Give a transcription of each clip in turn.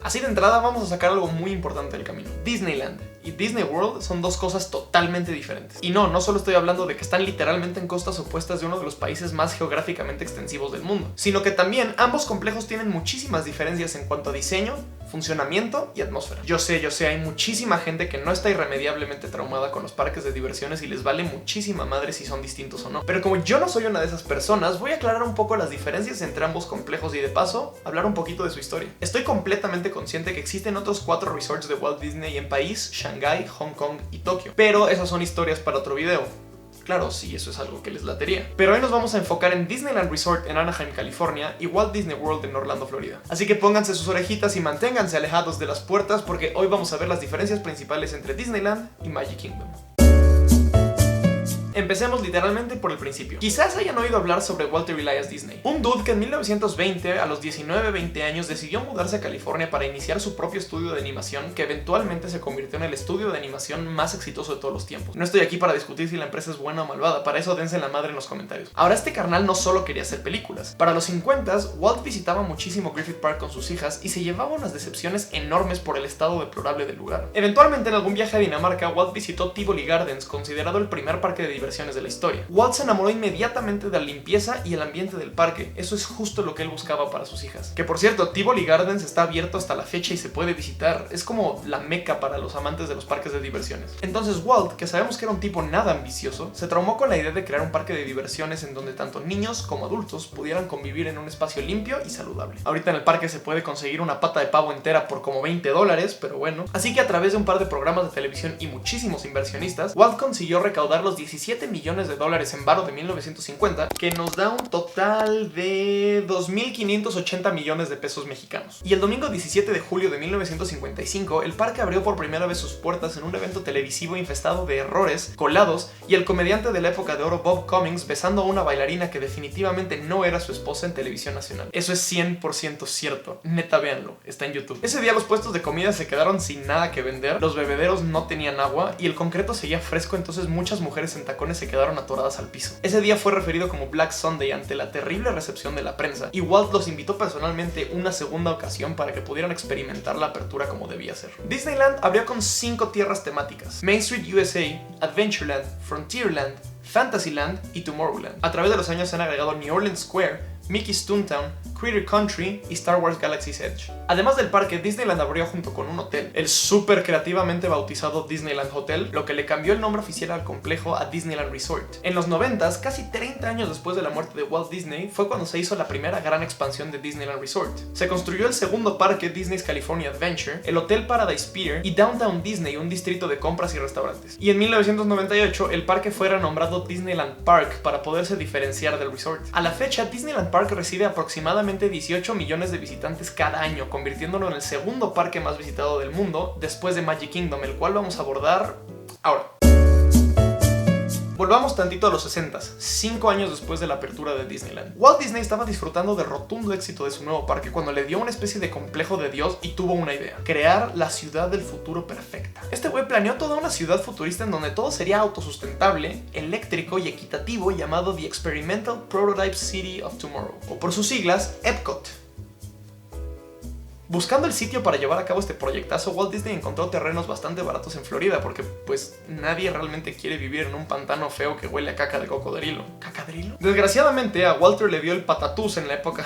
Así de entrada vamos a sacar algo muy importante del camino. Disneyland y Disney World son dos cosas totalmente diferentes. Y no solo estoy hablando de que están literalmente en costas opuestas de uno de los países más geográficamente extensivos del mundo, sino que también ambos complejos tienen muchísimas diferencias en cuanto a diseño, funcionamiento y atmósfera. Yo sé, hay muchísima gente que no está irremediablemente traumada con los parques de diversiones y les vale muchísima madre si son distintos o no. Pero como yo no soy una de esas personas, voy a aclarar un poco las diferencias entre ambos complejos y de paso, hablar un poquito de su historia. Estoy completamente consciente que existen otros 4 resorts de Walt Disney en París, Shanghái, Hong Kong y Tokio, pero esas son historias para otro video. Claro, sí, eso es algo que les latería. Pero hoy nos vamos a enfocar en Disneyland Resort en Anaheim, California y Walt Disney World en Orlando, Florida. Así que pónganse sus orejitas y manténganse alejados de las puertas porque hoy vamos a ver las diferencias principales entre Disneyland y Magic Kingdom. Empecemos literalmente por el principio. Quizás hayan oído hablar sobre Walter Elias Disney, un dude que en 1920, a los 19-20 años, decidió mudarse a California para iniciar su propio estudio de animación, que eventualmente se convirtió en el estudio de animación más exitoso de todos los tiempos. No estoy aquí para discutir si la empresa es buena o malvada, para eso dense la madre en los comentarios. Ahora, este carnal no solo quería hacer películas. Para los 50s, Walt visitaba muchísimo Griffith Park con sus hijas y se llevaba unas decepciones enormes por el estado deplorable del lugar. Eventualmente, en algún viaje a Dinamarca, Walt visitó Tivoli Gardens, considerado el primer parque de diversiones de la historia. Walt se enamoró inmediatamente de la limpieza y el ambiente del parque. Eso es justo lo que él buscaba para sus hijas. Que por cierto, Tivoli Gardens está abierto hasta la fecha y se puede visitar. Es como la meca para los amantes de los parques de diversiones. Entonces Walt, que sabemos que era un tipo nada ambicioso, se traumó con la idea de crear un parque de diversiones en donde tanto niños como adultos pudieran convivir en un espacio limpio y saludable. Ahorita en el parque se puede conseguir una pata de pavo entera por como $20, pero bueno. Así que a través de un par de programas de televisión y muchísimos inversionistas, Walt consiguió recaudar los $17 millones en varo de 1950, que nos da un total de 2.580 millones de pesos mexicanos. Y el domingo 17 de julio de 1955, el parque abrió por primera vez sus puertas en un evento televisivo infestado de errores, colados y el comediante de la época de oro Bob Cummings besando a una bailarina que definitivamente no era su esposa en televisión nacional. Eso es 100% cierto, neta véanlo, está en YouTube. Ese día los puestos de comida se quedaron sin nada que vender, los bebederos no tenían agua y el concreto seguía fresco, entonces muchas mujeres en tacones se quedaron atoradas al piso. Ese día fue referido como Black Sunday ante la terrible recepción de la prensa y Walt los invitó personalmente una segunda ocasión para que pudieran experimentar la apertura como debía ser. Disneyland abrió con 5 tierras temáticas: Main Street USA, Adventureland, Frontierland, Fantasyland y Tomorrowland. A través de los años se han agregado New Orleans Square, Mickey's Toontown, Critter Country y Star Wars Galaxy's Edge. Además del parque, Disneyland abrió junto con un hotel, el súper creativamente bautizado Disneyland Hotel, lo que le cambió el nombre oficial al complejo a Disneyland Resort. En los 90s, casi 30 años después de la muerte de Walt Disney, fue cuando se hizo la primera gran expansión de Disneyland Resort. Se construyó el segundo parque, Disney's California Adventure, el Hotel Paradise Pier y Downtown Disney, un distrito de compras y restaurantes. Y en 1998, el parque fue renombrado Disneyland Park para poderse diferenciar del resort. A la fecha, Disneyland Park recibe aproximadamente 18 millones de visitantes cada año, convirtiéndolo en el segundo parque más visitado del mundo, después de Magic Kingdom, el cual vamos a abordar ahora. Volvamos tantito a los 60s, 5 años después de la apertura de Disneyland. Walt Disney estaba disfrutando del rotundo éxito de su nuevo parque cuando le dio una especie de complejo de Dios y tuvo una idea: crear la ciudad del futuro perfecta. Este güey planeó toda una ciudad futurista en donde todo sería autosustentable, eléctrico y equitativo, llamado The Experimental Prototype City of Tomorrow, o por sus siglas, EPCOT. Buscando el sitio para llevar a cabo este proyectazo, Walt Disney encontró terrenos bastante baratos en Florida porque, pues, nadie realmente quiere vivir en un pantano feo que huele a caca de cocodrilo. ¿Cacadrilo? Desgraciadamente a Walter le dio el patatús en la época...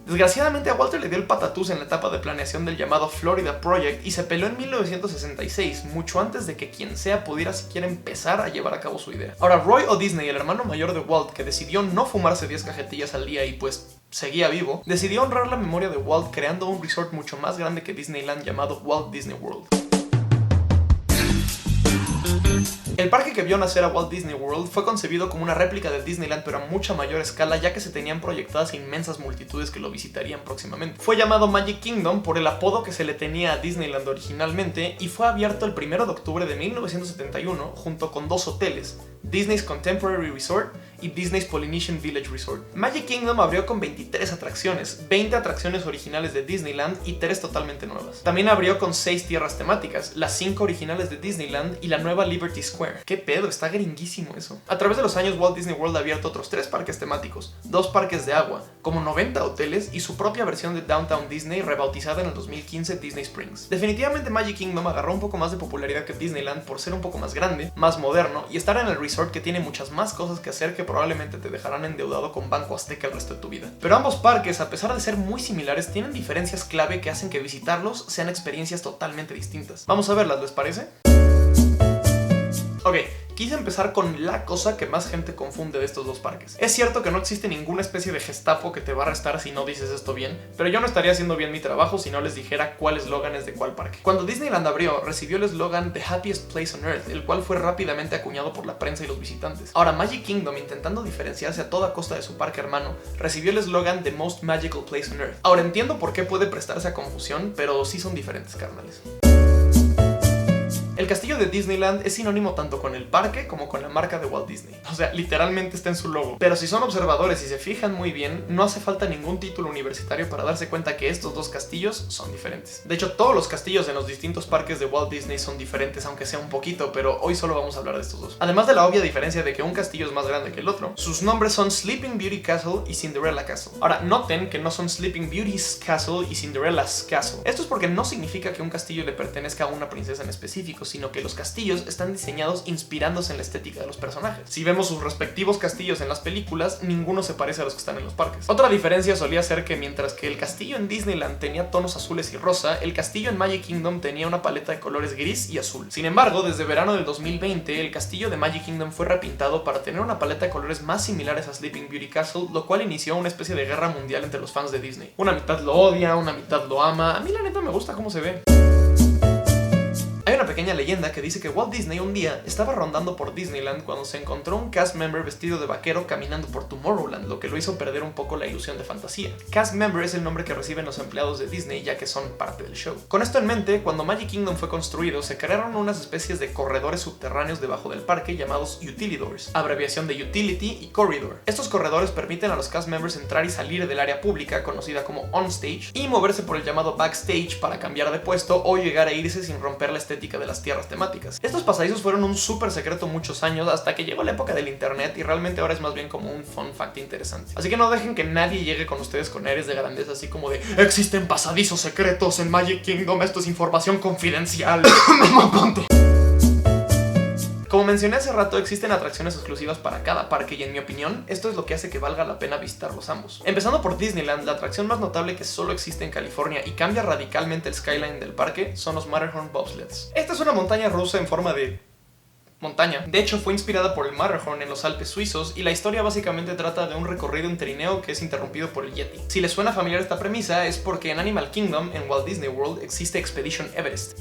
Desgraciadamente a Walter le dio el patatús en la etapa de planeación del llamado Florida Project y se peló en 1966, mucho antes de que quien sea pudiera siquiera empezar a llevar a cabo su idea. Ahora, Roy O. Disney, el hermano mayor de Walt, que decidió no fumarse 10 cajetillas al día y pues seguía vivo, decidió honrar la memoria de Walt creando un resort mucho más grande que Disneyland llamado Walt Disney World. El parque que vio nacer a Walt Disney World fue concebido como una réplica de Disneyland, pero a mucha mayor escala, ya que se tenían proyectadas inmensas multitudes que lo visitarían próximamente. Fue llamado Magic Kingdom por el apodo que se le tenía a Disneyland originalmente y fue abierto el 1 de octubre de 1971 junto con 2 hoteles, Disney's Contemporary Resort y Disney's Polynesian Village Resort. Magic Kingdom abrió con 23 atracciones, 20 atracciones originales de Disneyland y 3 totalmente nuevas. También abrió con 6 tierras temáticas, las 5 originales de Disneyland y la nueva Liberty Square. ¿Qué pedo? Está gringuísimo eso. A través de los años, Walt Disney World ha abierto otros 3 parques temáticos, 2 parques de agua, como 90 hoteles y su propia versión de Downtown Disney rebautizada en el 2015 Disney Springs. Definitivamente Magic Kingdom agarró un poco más de popularidad que Disneyland por ser un poco más grande, más moderno y estar en el resort que tiene muchas más cosas que hacer que probablemente te dejarán endeudado con Banco Azteca el resto de tu vida. Pero ambos parques, a pesar de ser muy similares, tienen diferencias clave que hacen que visitarlos sean experiencias totalmente distintas. Vamos a verlas, ¿les parece? Ok, quise empezar con la cosa que más gente confunde de estos dos parques. Es cierto que no existe ninguna especie de Gestapo que te va a arrestar si no dices esto bien, pero yo no estaría haciendo bien mi trabajo si no les dijera cuál eslogan es de cuál parque. Cuando Disneyland abrió, recibió el eslogan The Happiest Place on Earth, el cual fue rápidamente acuñado por la prensa y los visitantes. Ahora, Magic Kingdom, intentando diferenciarse a toda costa de su parque hermano, recibió el eslogan The Most Magical Place on Earth. Ahora, entiendo por qué puede prestarse a confusión, pero sí son diferentes, carnales. El castillo de Disneyland es sinónimo tanto con el parque como con la marca de Walt Disney. O sea, literalmente está en su logo. Pero si son observadores y se fijan muy bien, no hace falta ningún título universitario para darse cuenta que estos dos castillos son diferentes. De hecho, todos los castillos en los distintos parques de Walt Disney son diferentes, aunque sea un poquito, pero hoy solo vamos a hablar de estos dos. Además de la obvia diferencia de que un castillo es más grande que el otro, sus nombres son Sleeping Beauty Castle y Cinderella Castle. Ahora, noten que no son Sleeping Beauty's Castle y Cinderella's Castle. Esto es porque no significa que un castillo le pertenezca a una princesa en específico, sino que los castillos están diseñados inspirándose en la estética de los personajes. Si vemos sus respectivos castillos en las películas, ninguno se parece a los que están en los parques. Otra diferencia solía ser que mientras que el castillo en Disneyland tenía tonos azules y rosa, el castillo en Magic Kingdom tenía una paleta de colores gris y azul. Sin embargo, desde verano del 2020, el castillo de Magic Kingdom fue repintado para tener una paleta de colores más similares a Sleeping Beauty Castle, lo cual inició una especie de guerra mundial entre los fans de Disney. Una mitad lo odia, una mitad lo ama. A mí la neta me gusta cómo se ve. Hay una pequeña leyenda que dice que Walt Disney un día estaba rondando por Disneyland cuando se encontró un cast member vestido de vaquero caminando por Tomorrowland, lo que lo hizo perder un poco la ilusión de fantasía. Cast member es el nombre que reciben los empleados de Disney ya que son parte del show. Con esto en mente, cuando Magic Kingdom fue construido, se crearon unas especies de corredores subterráneos debajo del parque llamados Utilidors, abreviación de Utility y Corridor. Estos corredores permiten a los cast members entrar y salir del área pública conocida como onstage y moverse por el llamado backstage para cambiar de puesto o llegar a irse sin romper la estética de las tierras temáticas. Estos pasadizos fueron un súper secreto muchos años hasta que llegó la época del internet y realmente ahora es más bien como un fun fact interesante. Así que no dejen que nadie llegue con ustedes con aires de grandeza así como de existen pasadizos secretos en Magic Kingdom, esto es información confidencial. Como mencioné hace rato, existen atracciones exclusivas para cada parque y en mi opinión, esto es lo que hace que valga la pena visitarlos ambos. Empezando por Disneyland, la atracción más notable que solo existe en California y cambia radicalmente el skyline del parque son los Matterhorn Bobsleds. Esta es una montaña rusa en forma de montaña. De hecho, fue inspirada por el Matterhorn en los Alpes suizos y la historia básicamente trata de un recorrido en trineo que es interrumpido por el Yeti. Si les suena familiar esta premisa es porque en Animal Kingdom, en Walt Disney World, existe Expedition Everest,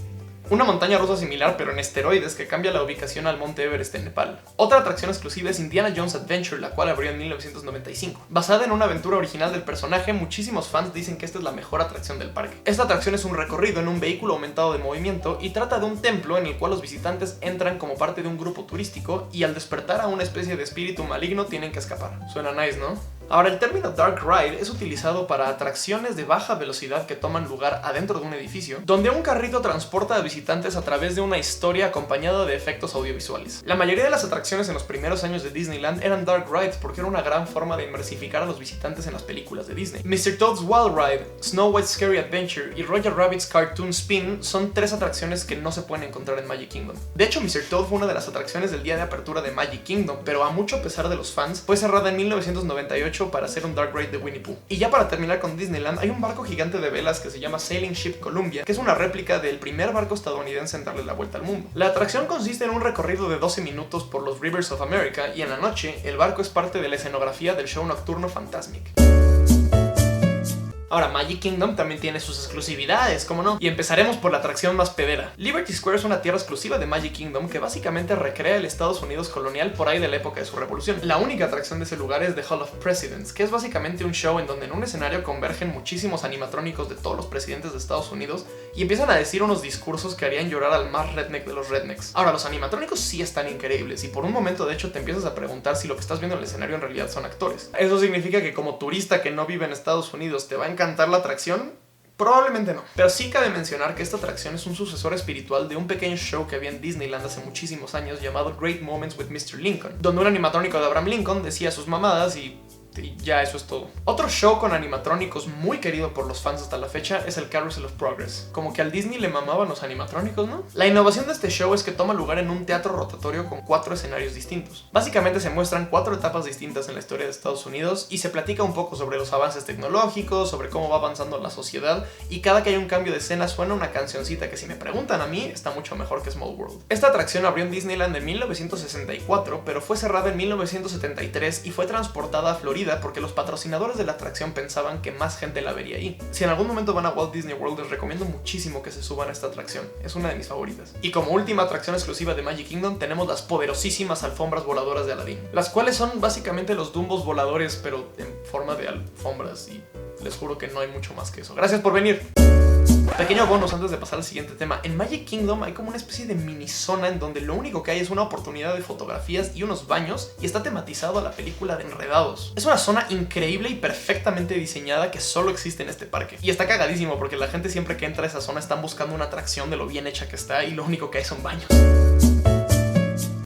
una montaña rusa similar pero en esteroides que cambia la ubicación al monte Everest en Nepal. Otra atracción exclusiva es Indiana Jones Adventure, la cual abrió en 1995. Basada en una aventura original del personaje, muchísimos fans dicen que esta es la mejor atracción del parque. Esta atracción es un recorrido en un vehículo aumentado de movimiento y trata de un templo en el cual los visitantes entran como parte de un grupo turístico y al despertar a una especie de espíritu maligno tienen que escapar. Suena nice, ¿no? Ahora, el término Dark Ride es utilizado para atracciones de baja velocidad que toman lugar adentro de un edificio, donde un carrito transporta a visitantes a través de una historia acompañada de efectos audiovisuales. La mayoría de las atracciones en los primeros años de Disneyland eran Dark Rides porque era una gran forma de inmersificar a los visitantes en las películas de Disney. Mr. Toad's Wild Ride, Snow White's Scary Adventure y Roger Rabbit's Cartoon Spin son 3 atracciones que no se pueden encontrar en Magic Kingdom. De hecho, Mr. Toad fue una de las atracciones del día de apertura de Magic Kingdom, pero a mucho pesar de los fans, fue cerrada en 1998 para hacer un Dark Ride de Winnie Pooh. Y ya para terminar con Disneyland, hay un barco gigante de velas que se llama Sailing Ship Columbia, que es una réplica del primer barco estadounidense en darle la vuelta al mundo. La atracción consiste en un recorrido de 12 minutos por los Rivers of America y en la noche, el barco es parte de la escenografía del show nocturno Fantasmic. Ahora, Magic Kingdom también tiene sus exclusividades, ¿cómo no? Y empezaremos por la atracción más pedera. Liberty Square es una tierra exclusiva de Magic Kingdom que básicamente recrea el Estados Unidos colonial por ahí de la época de su revolución. La única atracción de ese lugar es The Hall of Presidents, que es básicamente un show en donde en un escenario convergen muchísimos animatrónicos de todos los presidentes de Estados Unidos y empiezan a decir unos discursos que harían llorar al más redneck de los rednecks. Ahora, los animatrónicos sí están increíbles y por un momento de hecho te empiezas a preguntar si lo que estás viendo en el escenario en realidad son actores. ¿Eso significa que como turista que no vive en Estados Unidos te va a encantar la atracción? Probablemente no, pero sí cabe mencionar que esta atracción es un sucesor espiritual de un pequeño show que había en Disneyland hace muchísimos años llamado Great Moments with Mr. Lincoln, donde un animatrónico de Abraham Lincoln decía sus mamadas y ya eso es todo. Otro show con animatrónicos muy querido por los fans hasta la fecha es el Carousel of Progress. Como que al Disney le mamaban los animatrónicos, ¿no? La innovación de este show es que toma lugar en un teatro rotatorio con 4 escenarios distintos. Básicamente se muestran 4 etapas distintas en la historia de Estados Unidos y se platica un poco sobre los avances tecnológicos, sobre cómo va avanzando la sociedad, y cada que hay un cambio de escena suena una cancioncita que, si me preguntan a mí, está mucho mejor que Small World. Esta atracción abrió en Disneyland en 1964, pero fue cerrada en 1973 y fue transportada a Florida porque los patrocinadores de la atracción pensaban que más gente la vería ahí. Si en algún momento van a Walt Disney World, les recomiendo muchísimo que se suban a esta atracción, es una de mis favoritas. Y como última atracción exclusiva de Magic Kingdom tenemos las poderosísimas alfombras voladoras de Aladdin, las cuales son básicamente los Dumbos voladores pero en forma de alfombras, y les juro que no hay mucho más que eso. Gracias por venir. Pequeño bonus antes de pasar al siguiente tema. En Magic Kingdom hay como una especie de mini zona en donde lo único que hay es una oportunidad de fotografías y unos baños, y está tematizado a la película de Enredados. Es una zona increíble y perfectamente diseñada que solo existe en este parque. Y está cagadísimo porque la gente siempre que entra a esa zona están buscando una atracción de lo bien hecha que está y lo único que hay son baños.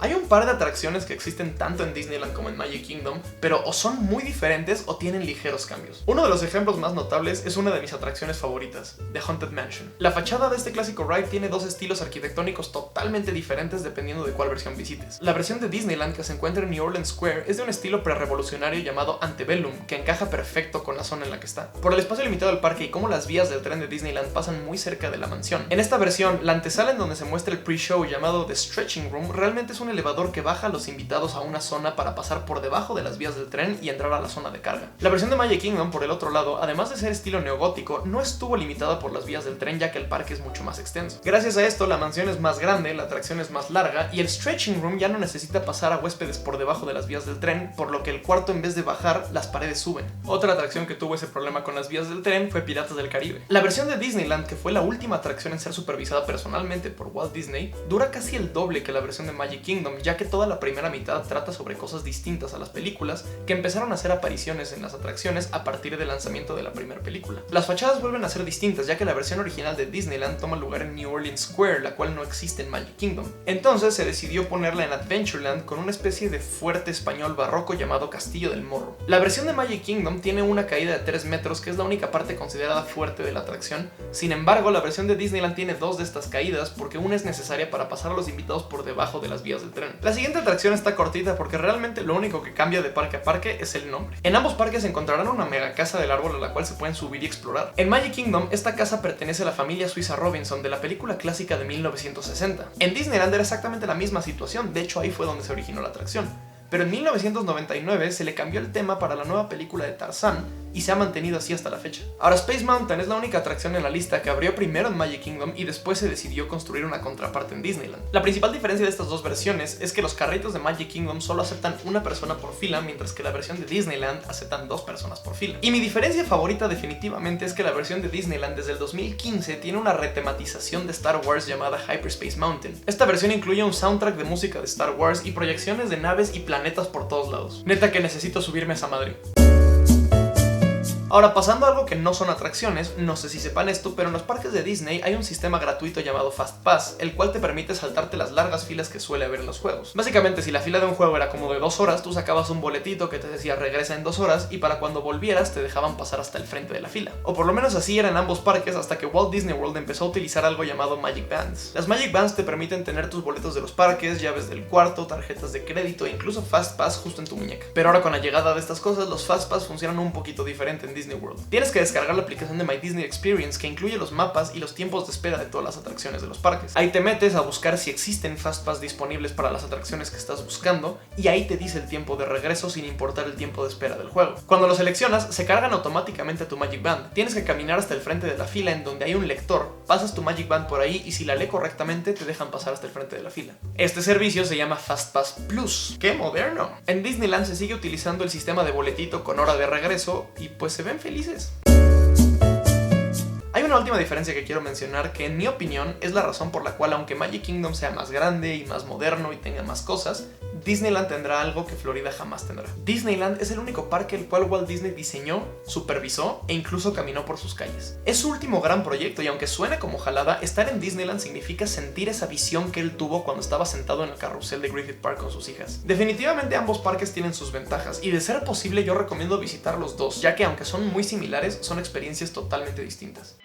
Hay un par de atracciones que existen tanto en Disneyland como en Magic Kingdom, pero o son muy diferentes o tienen ligeros cambios. Uno de los ejemplos más notables es una de mis atracciones favoritas, The Haunted Mansion. La fachada de este clásico ride tiene 2 estilos arquitectónicos totalmente diferentes dependiendo de cuál versión visites. La versión de Disneyland, que se encuentra en New Orleans Square, es de un estilo prerevolucionario llamado Antebellum, que encaja perfecto con la zona en la que está. Por el espacio limitado del parque y como las vías del tren de Disneyland pasan muy cerca de la mansión. En esta versión, la antesala en donde se muestra el pre-show llamado The Stretching Room realmente es un elevador que baja a los invitados a una zona para pasar por debajo de las vías del tren y entrar a la zona de carga. La versión de Magic Kingdom, por el otro lado, además de ser estilo neogótico, no estuvo limitada por las vías del tren, ya que el parque es mucho más extenso. Gracias a esto, la mansión es más grande, la atracción es más larga y el Stretching Room ya no necesita pasar a huéspedes por debajo de las vías del tren, por lo que el cuarto, en vez de bajar, las paredes suben. Otra atracción que tuvo ese problema con las vías del tren fue Piratas del Caribe. La versión de Disneyland, que fue la última atracción en ser supervisada personalmente por Walt Disney, dura casi el doble que la versión de Magic Kingdom, ya que toda la primera mitad trata sobre cosas distintas a las películas que empezaron a hacer apariciones en las atracciones a partir del lanzamiento de la primera película. Las fachadas vuelven a ser distintas, ya que la versión original de Disneyland toma lugar en New Orleans Square, la cual no existe en Magic Kingdom. Entonces se decidió ponerla en Adventureland con una especie de fuerte español barroco llamado Castillo del Morro. La versión de Magic Kingdom tiene una caída de 3 metros, que es la única parte considerada fuerte de la atracción. Sin embargo, la versión de Disneyland tiene 2 de estas caídas, porque una es necesaria para pasar a los invitados por debajo de las vías del tren. La siguiente atracción está cortita porque realmente lo único que cambia de parque a parque es el nombre. En ambos parques encontrarán una mega casa del árbol a la cual se pueden subir y explorar. En Magic Kingdom, esta casa pertenece a la familia suiza Robinson de la película clásica de 1960. En Disneyland era exactamente la misma situación, de hecho ahí fue donde se originó la atracción. Pero en 1999 se le cambió el tema para la nueva película de Tarzán y se ha mantenido así hasta la fecha. Ahora, Space Mountain es la única atracción en la lista que abrió primero en Magic Kingdom y después se decidió construir una contraparte en Disneyland. La principal diferencia de estas dos versiones es que los carritos de Magic Kingdom solo aceptan una persona por fila, mientras que la versión de Disneyland aceptan 2 personas por fila. Y mi diferencia favorita definitivamente es que la versión de Disneyland desde el 2015 tiene una retematización de Star Wars llamada Hyperspace Mountain. Esta versión incluye un soundtrack de música de Star Wars y proyecciones de naves y planetas por todos lados. Neta que necesito subirme a esa madre. Ahora, pasando a algo que no son atracciones, no sé si sepan esto, pero en los parques de Disney hay un sistema gratuito llamado Fast Pass, el cual te permite saltarte las largas filas que suele haber en los juegos. Básicamente, si la fila de un juego era como de 2 horas, tú sacabas un boletito que te decía regresa en 2 horas y para cuando volvieras te dejaban pasar hasta el frente de la fila. O por lo menos así era en ambos parques hasta que Walt Disney World empezó a utilizar algo llamado Magic Bands. Las Magic Bands te permiten tener tus boletos de los parques, llaves del cuarto, tarjetas de crédito e incluso Fast Pass justo en tu muñeca. Pero ahora con la llegada de estas cosas, los Fast Pass funcionan un poquito diferente en Disney World. Tienes que descargar la aplicación de My Disney Experience que incluye los mapas y los tiempos de espera de todas las atracciones de los parques. Ahí te metes a buscar si existen Fastpass disponibles para las atracciones que estás buscando y ahí te dice el tiempo de regreso sin importar el tiempo de espera del juego. Cuando lo seleccionas, se cargan automáticamente a tu Magic Band. Tienes que caminar hasta el frente de la fila en donde hay un lector, pasas tu Magic Band por ahí y si la lee correctamente te dejan pasar hasta el frente de la fila. Este servicio se llama Fastpass Plus. ¡Qué moderno! En Disneyland se sigue utilizando el sistema de boletito con hora de regreso y pues se ven felices. Hay una última diferencia que quiero mencionar que en mi opinión es la razón por la cual aunque Magic Kingdom sea más grande y más moderno y tenga más cosas, Disneyland tendrá algo que Florida jamás tendrá. Disneyland es el único parque el cual Walt Disney diseñó, supervisó e incluso caminó por sus calles. Es su último gran proyecto y aunque suene como jalada, estar en Disneyland significa sentir esa visión que él tuvo cuando estaba sentado en el carrusel de Griffith Park con sus hijas. Definitivamente ambos parques tienen sus ventajas y de ser posible yo recomiendo visitar los dos, ya que aunque son muy similares, son experiencias totalmente distintas.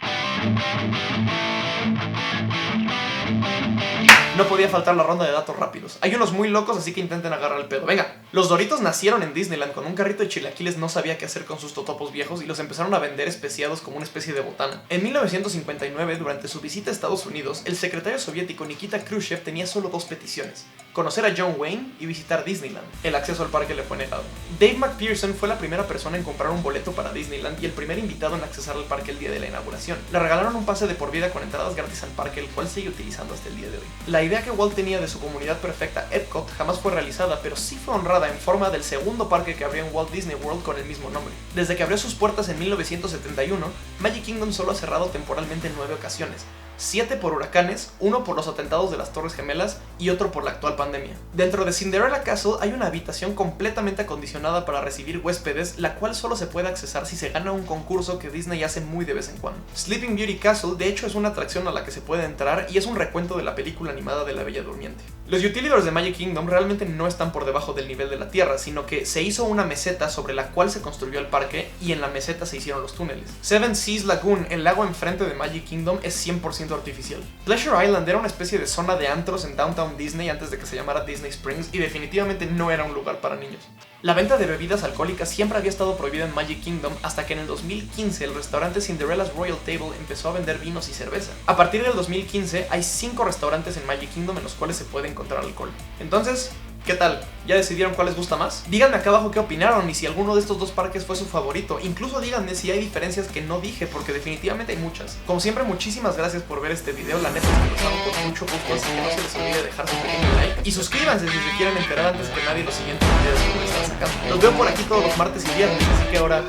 No podía faltar la ronda de datos rápidos. Hay unos muy locos, así que intenten agarrar el pedo. Venga, los Doritos nacieron en Disneyland con un carrito de chilaquiles no sabía qué hacer con sus totopos viejos y los empezaron a vender especiados como una especie de botana. En 1959, durante su visita a Estados Unidos, el secretario soviético Nikita Khrushchev tenía solo dos peticiones: conocer a John Wayne y visitar Disneyland. El acceso al parque le fue negado. Dave McPherson fue la primera persona en comprar un boleto para Disneyland y el primer invitado en accesar al parque el día de la inauguración. Le regalaron un pase de por vida con entradas gratis al parque, el cual sigue utilizando hasta el día de hoy. La idea que Walt tenía de su comunidad perfecta, Epcot, jamás fue realizada, pero sí fue honrada en forma del segundo parque que abrió en Walt Disney World con el mismo nombre. Desde que abrió sus puertas en 1971, Magic Kingdom solo ha cerrado temporalmente en 9 ocasiones. 7 por huracanes, 1 por los atentados de las Torres Gemelas y otro por la actual pandemia. Dentro de Cinderella Castle hay una habitación completamente acondicionada para recibir huéspedes, la cual solo se puede accesar si se gana un concurso que Disney hace muy de vez en cuando. Sleeping Beauty Castle de hecho es una atracción a la que se puede entrar y es un recuento de la película animada de La Bella Durmiente. Los utilidors de Magic Kingdom realmente no están por debajo del nivel de la tierra, sino que se hizo una meseta sobre la cual se construyó el parque y en la meseta se hicieron los túneles. Seven Seas Lagoon, el lago enfrente de Magic Kingdom, es 100% artificial. Pleasure Island era una especie de zona de antros en Downtown Disney antes de que se llamara Disney Springs y definitivamente no era un lugar para niños. La venta de bebidas alcohólicas siempre había estado prohibida en Magic Kingdom hasta que en el 2015 el restaurante Cinderella's Royal Table empezó a vender vinos y cerveza. A partir del 2015 hay 5 restaurantes en Magic Kingdom en los cuales se puede encontrar alcohol. Entonces, ¿qué tal? ¿Ya decidieron cuál les gusta más? Díganme acá abajo qué opinaron y si alguno de estos dos parques fue su favorito. Incluso díganme si hay diferencias que no dije, porque definitivamente hay muchas. Como siempre, muchísimas gracias por ver este video. La neta es que los hago con mucho gusto, así que no se les olvide dejar su pequeño like. Y suscríbanse si se quieren enterar antes que nadie los siguientes videos que voy a estar sacando. Los veo por aquí todos los martes y viernes, así que ahora